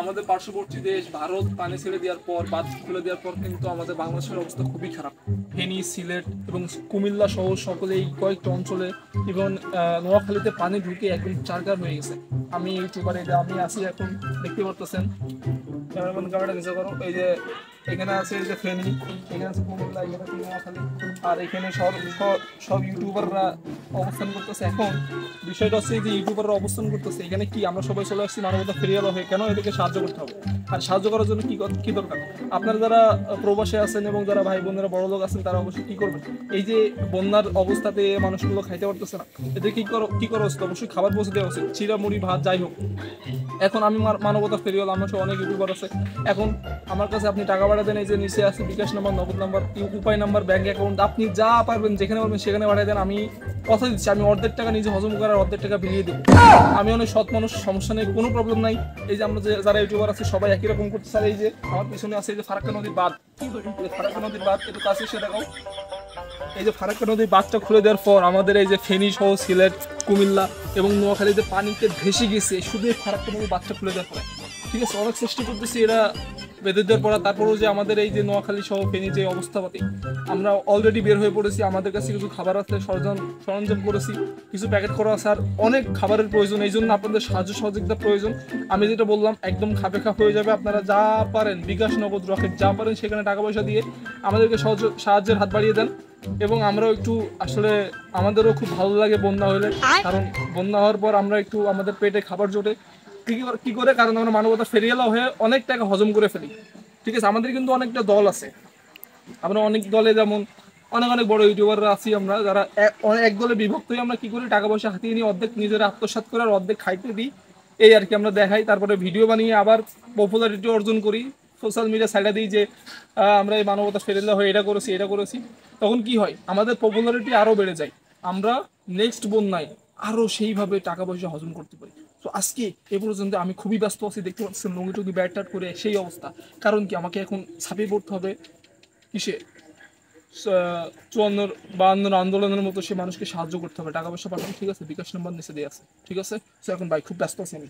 আমাদের পার্শ্ববর্তী দেশ ভারত পানি ছেড়ে দেওয়ার পর, বাঁধ খুলে দেওয়ার পর কিন্তু আমাদের বাংলাদেশের অবস্থা খুবই খারাপ। ফেনী, সিলেট এবং কুমিল্লা সহ সকলেই কয়েকটা অঞ্চলে এবং নোয়াখালীতে পানি ঢুকে একদম চারকার হয়ে গেছে। আমি ইউটিউবার, এই যে আমি আছি এখন, দেখতে পারতেছেন, ক্যামেরাটা নিচে করো। এই যে এখানে আছে এই যে ফেনী, এখানে আছে কুমিল্লা, এখানে আছে নোয়াখালী, আর এখানে সব সব সব ইউটিউবাররা অবস্থান করতেছে। এখন বিষয়টা হচ্ছে যে ইউটিউবাররা অবস্থান করতেছে এখানে, কি আমরা সবাই চলে আসছি মানবতা ফেরিয়াল হয়ে, কেন এদেরকে সাহায্য করতে হবে? আর সাহায্য করার জন্য কি দরকার? আপনারা যারা প্রবাসে আছেন এবং যারা ভাই বোনেরা বড় লোক আছেন, তারা অবশ্যই কি করবেন? এই যে বন্যার অবস্থাতে মানুষগুলো খাইতে পারতেছে না, এদের কি করা উচিত? অবশ্যই খাবার পৌঁছে দেওয়া উচিত, চিরা মুড়ি ভাত যাই হোক। এখন আমি মানবতা ফেরিওয়াল, আমার সব অনেক ইউটিউবার আছে। এখন আমার কাছে আপনি টাকা পাঠাতেন, এই যে নিচে আছে বিকাশ নাম্বার, নগদ নাম্বার, উপায় নাম্বার, ব্যাংক অ্যাকাউন্ট, আপনি যা পারবেন যেখানে পারবেন সেখানে পাঠিয়ে দেন। আমি কথা দিচ্ছি, আমি অর্ধেক টাকা নিজে হজম করার, অর্ধেক টাকা বিলিয়ে দেবো। আমি অনেক সৎ মানুষ, সমস্যা নেই, কোনো প্রবলেম নাই। এই যে আমরা যারা ইউটিউবার আছে সবাই একই রকম করতে চাই। এই যে আমার পিছনে আছে এই যে ফারাক্কা নদীর বাঁধ, ফারাক্কা নদীর বাঁধ, একটু কাছে এসে দেখাও। এই যে ফারাক্কা নদীর বাঁধটা খুলে দেওয়ার পর আমাদের এই যে ফেনী সহ সিলেট, কুমিল্লা এবং নোয়াখালীতে পানিতে ভেসে গেছে শুধু এই ফারাক্কা নদীর বাঁধটা খুলে দেওয়ার পর। ঠিক আছে, অনেক চেষ্টা করতেছি এরা বেঁধে দেওয়ার পর। তারপরেও যে আমাদের এই যে নোয়াখালী সহ ফেনী যে অবস্থাপাতি, আমরা অলরেডি বের হয়ে পড়েছি। আমাদের কাছে কিছু খাবার আছে, সরঞ্জাম করেছি, কিছু প্যাকেট করা আছে, আর অনেক খাবারের প্রয়োজন। এই জন্য আপনাদের সাহায্য সহযোগিতা প্রয়োজন। আমি যেটা বললাম একদম খাপে খাপ হয়ে যাবে। আপনারা যা পারেন, বিকাশ, নগদ, রকেট, যা পারেন সেখানে টাকা পয়সা দিয়ে আমাদেরকে সাহায্যের হাত বাড়িয়ে দেন। এবং আমরাও একটু, আসলে আমাদেরও খুব ভালো লাগে বন্যা হলে, কারণ বন্যা হওয়ার পর আমরা একটু, আমাদের পেটে খাবার জোটে। কি করে? কারণ আমরা মানবতা ফেরিয়ালা হয়ে অনেক টাকা হজম করে ফেলি। ঠিক আছে, আমাদের কিন্তু অনেকটা দল আছে। আমরা অনেক দলে, যেমন অনেক অনেক বড় ইউটিউবাররা আছি আমরা, যারা এক দলে বিভক্ত হয়ে আমরা কি করি, টাকা পয়সা হাতিয়ে নিয়ে অর্ধেক নিজেরা আত্মসাৎ করে আর অর্ধেক খাইতে দিই। এই আর কি, আমরা দেখাই, তারপরে ভিডিও বানিয়ে আবার পপুলারিটি অর্জন করি, সোশ্যাল মিডিয়া সাইডে দিই যে আমরা এই মানবতা ফেরিয়ালা হয়ে এটা করেছি। তখন কি হয়, আমাদের পপুলারিটি আরও বেড়ে যায়। আমরা নেক্সট বন্যায় আরও সেইভাবে টাকা পয়সা হজম করতে পারি। তো আজকে এ পর্যন্ত আমি খুবই ব্যস্ত আছি, দেখতে পাচ্ছেন লুঙ্গি টুঙ্গি ব্যাট ট্যাট করে সেই অবস্থা। কারণ কি, আমাকে এখন ছাপিয়ে পড়তে হবে কিসে, 54-52 আন্দোলনের মতো সে মানুষকে সাহায্য করতে হবে, টাকা পয়সা পাঠানো। ঠিক আছে, বিকাশ নাম্বার নিচে দিয়ে আছে। ঠিক আছে, তো এখন ভাই খুব ব্যস্ত আছি আমি।